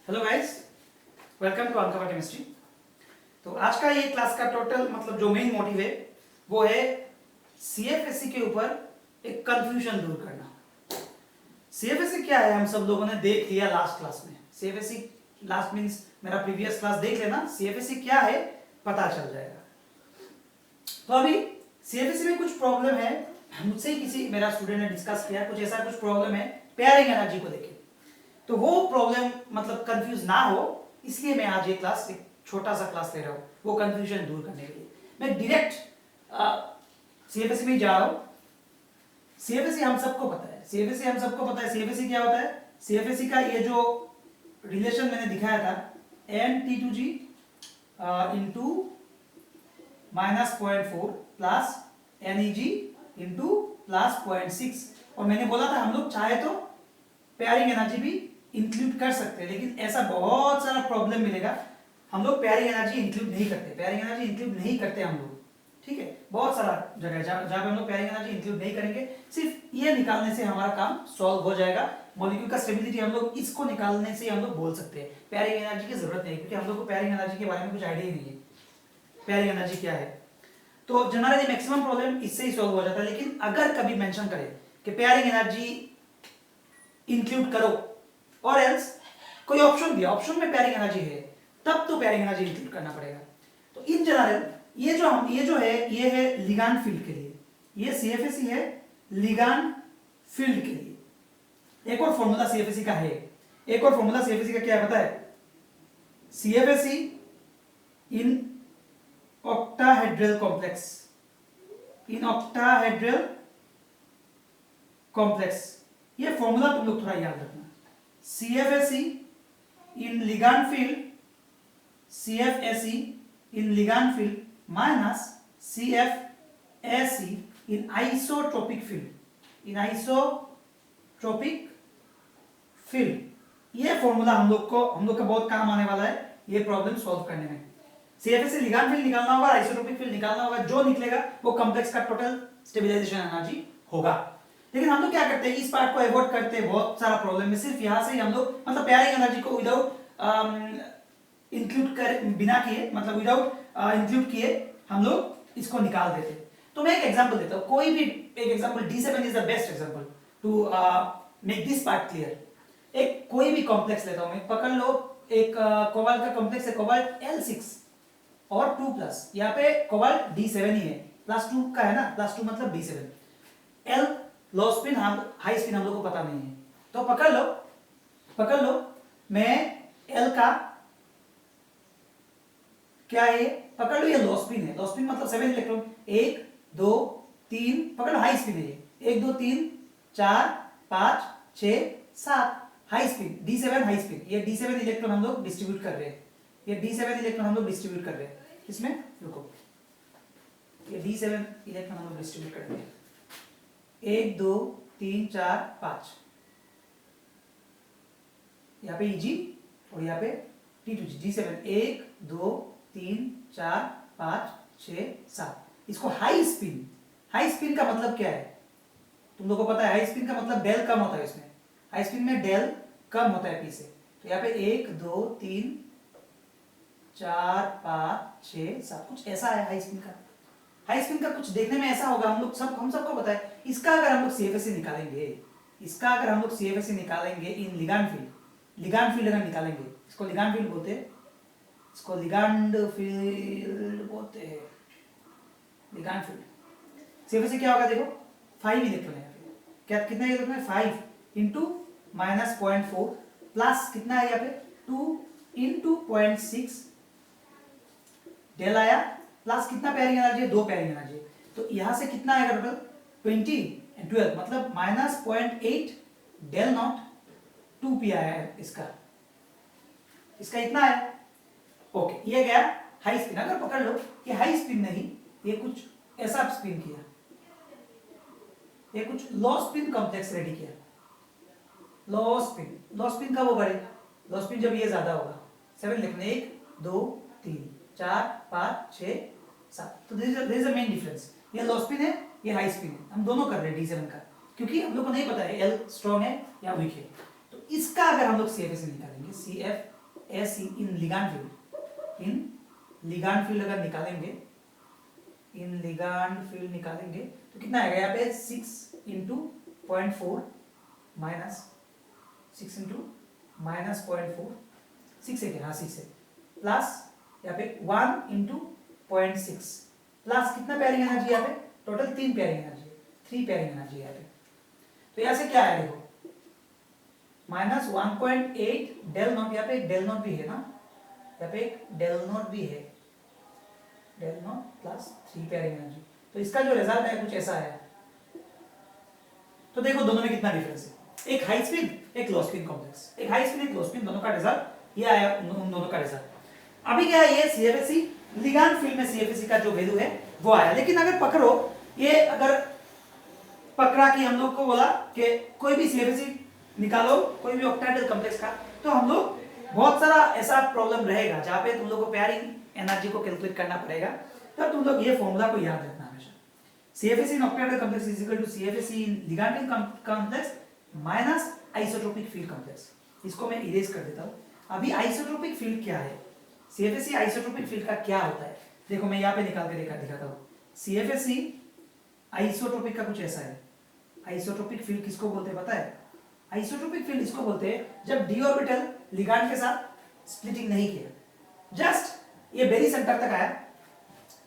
Hello guys, welcome to uncover chemistry. तो आज का ये क्लास का टोटल मतलब जो मेन मोटिव है वो है सीएफएससी के ऊपर एक कंफ्यूजन दूर करना। सीएफएससी क्या है हम सब लोगों ने देख लिया लास्ट क्लास में। सीएफएससी लास्ट मींस मेरा प्रीवियस क्लास देख लेना, सीएफएससी क्या है पता चल जाएगा। तो अभी सीएफएससी में कुछ प्रॉब्लम है, मुझसे किसी मेरा स्टूडेंट ने डिस्कस किया, कुछ ऐसा कुछ प्रॉब्लम है पेयरिंग एनर्जी को लेके। तो वो प्रॉब्लम मतलब कंफ्यूज ना हो इसलिए मैं आज ये क्लास एक छोटा सा क्लास ले रहा हूँ, वो कंफ्यूजन दूर करने के लिए। मैं डायरेक्ट सीएफएससी में जा रहा हूँ। सीएफएससी हम सबको पता है, सीएफएससी हम सबको पता है। सीएफएससी क्या होता है? सीएफएससी का ये जो रिलेशन मैंने दिखाया था N/T2G into -0.4 plus NEG into plus 0.6, और मैंने बोला था हम लोग चाहे तो पेयरिंग एनर्जी भी इंक्लूड कर सकते हैं, लेकिन ऐसा बहुत सारा प्रॉब्लम मिलेगा। हम लोग पेयरिंग एनर्जी इंक्लूड नहीं करते, पेयरिंग एनर्जी इंक्लूड नहीं करते हम लोग, ठीक है। बहुत सारा जगह है जहाँ पे हम लोग पेयरिंग एनर्जी इंक्लूड नहीं करेंगे। सिर्फ ये निकालने से हमारा काम सॉल्व हो जाएगा। मॉलिक्यूल का स्टेबिलिटी हम लोग इसको निकालने से हम लोग बोल सकते हैं, पेयरिंग एनर्जी की जरूरत नहीं, क्योंकि हम लोग को पेयरिंग एनर्जी के बारे में कुछ आइडिया ही नहीं है पेयरिंग एनर्जी क्या है। तो जनरली मैक्सिमम प्रॉब्लम इससे ही सॉल्व हो जाता है। लेकिन अगर कभी मेंशन करें कि पेयरिंग एनर्जी इंक्लूड करो और एल्स कोई ऑप्शन दिया, ऑप्शन में पेयरिंग एनर्जी है, तब तो पेयरिंग एनर्जी इंक्लूड करना पड़ेगा। तो इन जनरल ये जो है ये है लिगांड फील्ड के लिए, ये सीएफएससी है लिगांड फील्ड के लिए। एक और फॉर्मूला सीएफएससी का है, एक और फॉर्मूला सीएफएससी का क्या है पता है? CFSC in octahedral complex, in octahedral complex. ये फॉर्मूला तुम लोग थोड़ा याद रखना। CFSE in ligand field, CFSE in ligand field minus CFSE in isotropic field, in isotropic field। ये फॉर्मूला हम लोग का बहुत काम आने वाला है ये प्रॉब्लम सॉल्व करने में। CFSE लिगांड फील्ड निकालना होगा, आइसोट्रोपिक फील्ड निकालना होगा, जो निकलेगा वो कॉम्प्लेक्स का टोटल स्टेबलाइजेशन एनर्जी होगा। लेकिन हम लोग क्या करते हैं, इस पार्ट को अवॉइड करते हैं बहुत सारा प्रॉब्लम में। सिर्फ यहां से ही हम लोग मतलब पेयरिंग एनर्जी को विदाउट इंक्लूड कर बिना किए मतलब विदाउट इंक्लूड किए हम लोग इसको निकाल देते हैं। तो मैं एक एग्जांपल देता हूं, कोई भी एक example, D7 is the best example to make this part clear. एक कोई भी कॉम्प्लेक्स लेता हूं मैं, पकड़ लो एक कोबाल्ट का कॉम्प्लेक्स है, कोबाल्ट L6 और 2+, यहाँ पे कोबाल्ट D7 ही है, +2 का है ना, +2 मतलब D7। L लो स्पिन, हाई स्पिन हम लोग को पता नहीं है, तो पकड़ लो मैं L का क्या है, पकड़ लो ये लो स्पिन है, लो स्पिन मतलब 7 इलेक्ट्रॉन, 1 2 3, पकड़ लो हाई स्पिन है ये 1 2 3 4 5 6 7, high spin D7 high spin. ये D7 इलेक्ट्रॉन हम लोग डिस्ट्रीब्यूट कर रहे हैं, ये D7 इलेक्ट्रॉन हम लोग डिस्ट्रीब्यूट कर रहे हैं इसमें, रुको, ये D7 इलेक्ट्रॉन हम लोग डिस्ट्रीब्यूट कर रहे हैं 1 2 3 4 5, यहाँ पे Eg और यहाँ पे T2G, D7 1 2 3 4 5 6 7। इसको हाई स्पिन का मतलब क्या है तुम लोगों को पता है? हाई स्पिन का मतलब डेल कम होता है इसमें, हाई स्पिन में डेल कम होता है पी से। तो यहाँ पे 1 2 3 4 5 6 7 कुछ ऐसा है हाई स्पिन का। हाई स्पिन का कुछ देखने में ऐसा होगा, हम सबको पता है। इसका अगर हम लोग सीएफएससी निकालेंगे, इसका अगर हम लोग सीएफएससी निकालेंगे इन लिगांड फील्ड अगर निकालेंगे, इसको लिगांड फील्ड बोलते हैं, इसको लिगांड फील्ड बोलते हैं, लिगांड फील्ड। सीएफएससी क्या होगा देखो, 5 इलेक्ट्रॉन है, क्या कितना इलेक्ट्रॉन है 5 इंटू -0.4 प्लस कितना है यहाँ पे 2 इंटू 0.6 डेल आया, प्लस कितना पेयरिंग एनर्जी है, 2 पेयरिंग एनर्जी। तो यहां से कितना आएगा टोटल 20 एंड 12 मतलब -0.8 डेल नॉट 2p आया है इसका इतना है। ओके, ये गया हाई स्पिन। अगर पकड़ लो ये हाई स्पिन नहीं, ये कुछ ऐसा स्पिन किया, ये कुछ लो स्पिन कॉम्प्लेक्स रेडी किया, लो स्पिन कब होगा? लो स्पिन जब ये ज्यादा होगा, 7 लिखने 1 2 3 4 5 6 7। तो there is a main difference, ये लो स्पिन है, ये हाई स्पिन है। हम दोनों कर रहे हैं D7 का, क्योंकि हम लोग को नहीं पता है L स्ट्रॉन्ग है या वीक है। तो इसका अगर हम लोग CFSE निकालेंगे, CFSE इन लिगांड फील्ड अगर निकालेंगे, इन लिगांड फील्ड निकालेंगे तो कितना आएगा यहाँ पे 6 इंटू 0.4 माइनस 6 इंटू माइनस 0.4, 6 है क्या, हाँ 6 है, प्लस यहाँ पे 1 इंटू 0.6 प्लस कितना पेयरिंग एनर्जी यहाँ पे, total 3 pairing energy, 3 pairing energy यहाँ पे। तो यहाँ से क्या आएगा देखो, माइनस 1.8 डेल नॉट, यहाँ पे एक डेल नॉट भी है ना, यहाँ पे एक डेल नॉट भी है, del naught plus 3 pairing energy. तो इसका जो रिजल्ट है कुछ ऐसा है। तो देखो दोनों में कितना डिफरेंस है, एक हाई स्पिन एक लो स्पिन कॉम्प्लेक्स, एक हाई स्पिन एक लो स्पिन, दोनों का रिजल्ट ये आया, उन दोनों का रिजल्ट। अभी क्या है, ये CFSE लिगांड फील्ड में CFSE का जो वैल्यू है वो आया। लेकिन अगर पकड़ो, ये अगर पकड़ा कि हम लोग को बोला कि कोई भी CFSE निकालो कोई भी ऑक्टेहेड्रल कॉम्प्लेक्स का, तो हम लोग बहुत सारा ऐसा प्रॉब्लम रहेगा जहां पे तुम लोग को पेयरिंग एनर्जी को कैलकुलेट करना पड़ेगा। तब तुम लोग ये फॉर्मूला को याद रखना हमेशा, CFSE in octahedral complex is equal to CFSE in ligand field complex minus isotropic field complex. इसको मैं इरेज कर देता हूं। अभी आइसोट्रोपिक फील्ड क्या है, CFSE आइसोट्रोपिक फील्ड का क्या होता है, देखो मैं यहाँ पे निकाल के दिखाता हूँ। CFSE आइसोट्रोपिक का कुछ ऐसा है। आइसोट्रोपिक फील्ड किसको बोलते हैं पता है, आइसोट्रोपिक फील्ड इसको बोलते हैं जब d ऑर्बिटल लिगांड के साथ स्प्लिटिंग नहीं किया, जस्ट ये बेरी सेंटर तक आया।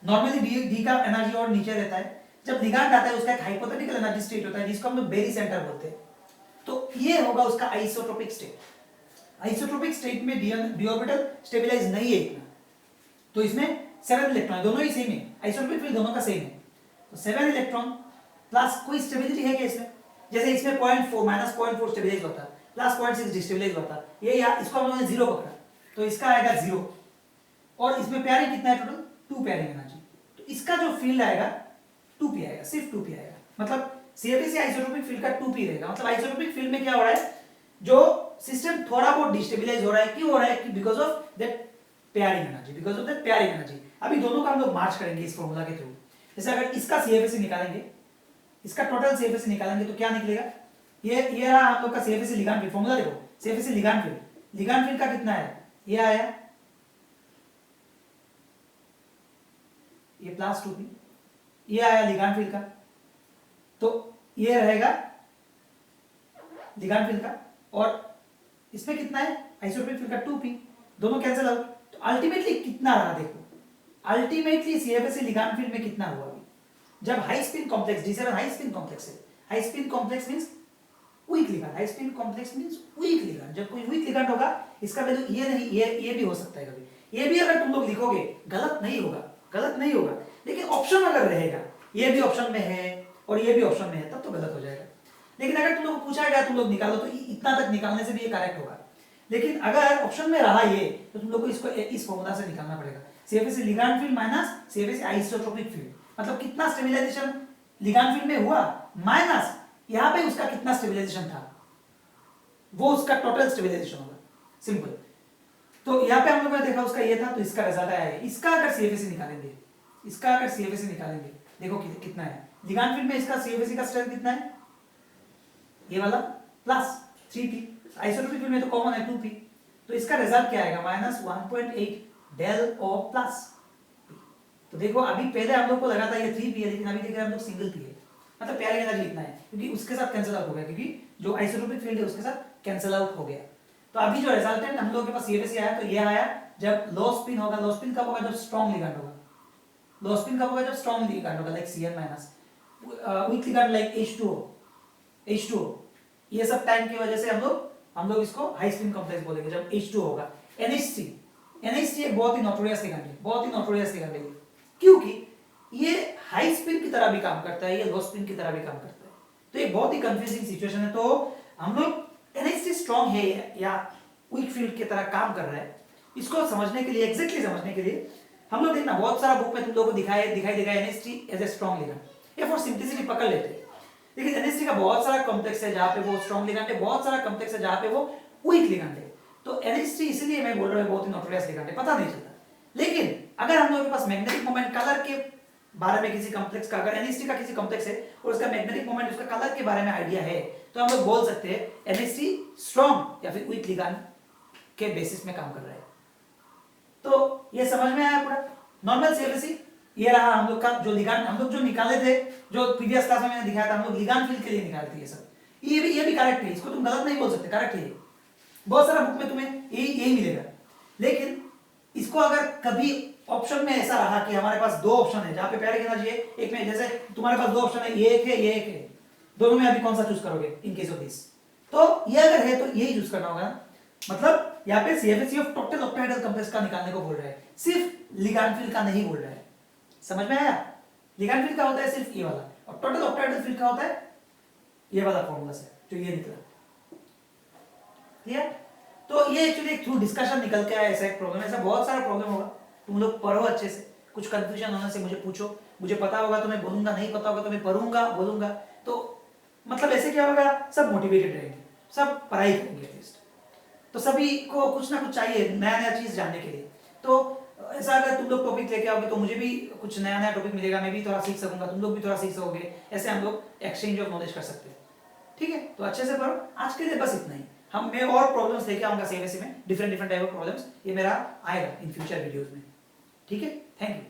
नॉर्मली d का एनर्जी और नीचे रहता है, जब लिगांड आता है उसका एक हाइपोथेटिकल एनर्जी स्टेट होता है जिसको हम लोग बेरी सेंटर बोलते हैं। तो ये होगा उसका आइसोट्रोपिक स्टेट। आइसोट्रोपिक स्टेट में d ऑर्बिटल स्टेबलाइज नहीं है इतना, तो इसमें 7 इलेक्ट्रॉन, दोनों ही सेम है, आइसोट्रोपिक फील्ड दोनों का सेम है। तो 7 इलेक्ट्रॉन प्लस कोई स्टेबिलिटी है क्या इसमें, जैसे इसमें 0.4 माइनस 0.4 स्टेबलाइज होता है, प्लस 0.6 डिस्टेबलाइज होता है, ये या इसको हम लोगों ने 0 पकड़ा तो इसका आएगा 0। और इसमें पेयरिंग कितना है टोटल, 2 पेयरिंग एनर्जी। तो इसका जो फील्ड आएगा 2p आएगा, सिर्फ 2p आएगा। मतलब CFSE आइसोट्रोपिक फील्ड का 2p रहेगा। मतलब आइसोट्रोपिक फील्ड में क्या हो रहा है, जो सिस्टम थोड़ा बहुत डिस्टेबलाइज हो रहा है, क्यों हो रहा है कि because of that pairing energy, because of that pairing energy. अभी दोनों का हम लोग मार्च करेंगे इस फॉर्मूला के थ्रू। जैसे अगर इसका CFSE निकालेंगे, इसका टोटल CFSE निकालेंगे तो क्या निकलेगा, ये रहा हम लोग का CFSE लिगांड फील्ड। फॉर्मूला देखो, CFSE लिगांड फील्ड का कितना है, ये आया, ये प्लस 2p, ये आया लिगांड फील्ड का, तो ये रहेगा लिगांड फील्ड का, और इसमें कितना है आइसोट्रोपिक फील्ड का 2p, दोनों कैंसिल आउट। तो अल्टीमेटली कितना रहा देखो, अल्टीमेटली CFSE लिगांड फील्ड में कितना हुआ अभी, जब high spin complex D7 high spin complex है, high spin complex means weak ligand, high spin complex means weak ligand. जब कोई वीक लिगांड होगा इसका वैल्यू ये नहीं, ये भी हो सकता है कभी, ये भी अगर तुम लोग लिखोगे गलत नहीं होगा, गलत नहीं होगा, लेकिन ऑप्शन अगर रहेगा ये भी ऑप्शन में है और ये भी ऑप्शन में है तब तो गलत हो जाएगा। लेकिन अगर तुम लोग को पूछा गया तुम लोग निकालो तो इतना तक निकालने से भी ये करेक्ट होगा। लेकिन अगर ऑप्शन में रहा ये तो तुम लोग को इसको इस फॉर्मूला से निकालना पड़ेगा, CFSE ligand field minus CFSE isotropic field. मतलब कितना स्टेबलाइजेशन लिगांड फील्ड में हुआ माइनस यहां पे उसका कितना स्टेबलाइजेशन था, वो उसका टोटल स्टेबलाइजेशन होगा, सिंपल। तो यहां पे हम लोगों ने देखा उसका ये था, तो इसका रिजल्ट आया है। इसका अगर CFSE निकालेंगे, इसका अगर CFSE निकालेंगे, देखो कितना है लिगांड फील्ड में, इसका CFSE का स्ट्रेंथ कितना है, ये वाला प्लस 3p, आइसोट्रोपिक फील्ड में तो कॉमन है 2p, तो इसका रिजल्ट क्या आएगा minus 1.8 del O plus p। तो देखो अभी पहले हम लोग को लगा था ये 3p है, लेकिन अभी देख रहे हैं हम लोग सिंगल p है। मतलब पेयरिंग एनर्जी इतना है क्योंकि उसके साथ कैंसिल आउट हो गया, क्योंकि जो आइसोट्रोपिक फील्ड है उसके साथ कैंसिल आउट हो गया। तो अभी जो रिजल्टेंट हम लोग के पास CFSE आया, तो ये आया जब लो स्पिन होगा। लो स्पिन कब होगा, जब स्ट्रॉन्ग लिगांड होगा। लो स्पिन कब होगा, जब स्ट्रॉन्ग लिगांड होगा like Cn minus, weak ligand like H2O। ये सब टाइम की वजह से हम लोग इसको हाई स्पिन कॉम्प्लेक्स बोलेंगे जब H2 होगा। NH3 एक बहुत ही नोटोरियस लिगांड है, बहुत ही नोटोरियस लिगांड है, क्योंकि ये हाई स्पिन की तरह भी काम करता है, ये लो स्पिन की तरह भी काम करता है। तो ये बहुत ही कंफ्यूजिंग सिचुएशन है। तो हम लोग NH3 स्ट्रॉन्ग है या वीक फील्ड की तरह काम कर रहा है, इसको समझने के लिए, एग्जैक्टली समझने के लिए हम लोग देखना बहुत सारा बुक में तुम लोगों को दिखाई देगा NH3 as a strong ligand. ये फॉर सिंपलिसिटी पकड़ लेते हैं, लेकिन NH3 का बहुत सारा कॉम्प्लेक्स है जहां पे वो स्ट्रॉन्ग लिगांड है, बहुत सारा कॉम्प्लेक्स है जहां पे वो वीक लिगांड है। तो NH3 इसलिए मैं बोल रहा हूं बहुत ही नोटोरियस लिगांड है, पता नहीं चलता। लेकिन अगर हम लोगों के पास मैग्नेटिक मोमेंट कलर के बारे में किसी कॉम्प्लेक्स का, अगर NH3 का किसी कॉम्प्लेक्स है और उसका मैग्नेटिक मोमेंट, उसका कलर के बारे में आइडिया है, तो हम लोग बोल सकते हैं NH3 स्ट्रॉन्ग या फिर वीक लिगांड के बेसिस में काम कर रहा है। तो ये समझ में आया पूरा। नॉर्मल सीएफएससी ये रहा हम लोग का जो लिगांड हम लोग जो निकाले थे, जो प्रीवियस क्लास में मैंने दिखाया था, हम लोग लिगांड फील्ड के लिए निकाले थे ये सब। ये भी करेक्ट है, इसको तुम गलत नहीं बोल सकते, करेक्ट है। बहुत सारा बुक में तुम्हें यही मिलेगा। लेकिन इसको अगर कभी ऑप्शन में ऐसा रहा कि हमारे पास दो ऑप्शन है जहां पे पहले कहना चाहिए एक में, जैसे तुम्हारे पास दो ऑप्शन है, ये एक है ये एक है, दोनों में अभी कौन सा चूज करोगे इन केस ऑफ दिस? तो ये अगर है तो यही चूज करना होगा ना। मतलब यहाँ पे CFSC of total octahedral complex का निकालने को बोल रहा है, सिर्फ लिगांड फील्ड का नहीं बोल रहा है। समझ में आया? लिगांड फील्ड का होता है सिर्फ ये वाला, और टोटल ऑक्टाहेड्रल फील्ड का होता है ये वाला फॉर्मूला से जो ये निकला। क्लियर? तो ये एक्चुअली एक थ्रू डिस्कशन निकल के आया ऐसा एक प्रॉब्लम। ऐसा बहुत सारा प्रॉब्लम होगा, तुम लोग पढ़ो अच्छे से, कुछ कंफ्यूजन होने से मुझे पूछो, मुझे पता होगा तो मैं बोलूंगा, नहीं पता होगा तो मैं पढ़ूंगा बोलूंगा। तो मतलब ऐसे क्या होगा, सब मोटिवेटेड रहेंगे, सब पढ़ाई करेंगे एटलीस्ट। तो सभी को कुछ ना कुछ चाहिए नया नया चीज जानने के लिए। तो ऐसा अगर तुम लोग टॉपिक लेके आओगे तो मुझे भी कुछ नया नया टॉपिक मिलेगा, मैं भी थोड़ा सीख सकूंगा, तुम लोग भी थोड़ा सीख सकोगे। ऐसे हम लोग एक्सचेंज ऑफ नॉलेज कर सकते हैं। ठीक है, तो अच्छे से पढ़ो। आज के लिए बस इतना ही। मैं और प्रॉब्लम्स लेके आऊंगा सीएमएससी में, डिफरेंट टाइप ऑफ प्रॉब्लम्स। ये मेरा आएगा इन फ्यूचर वीडियोस में। ठीक है, थैंक यू।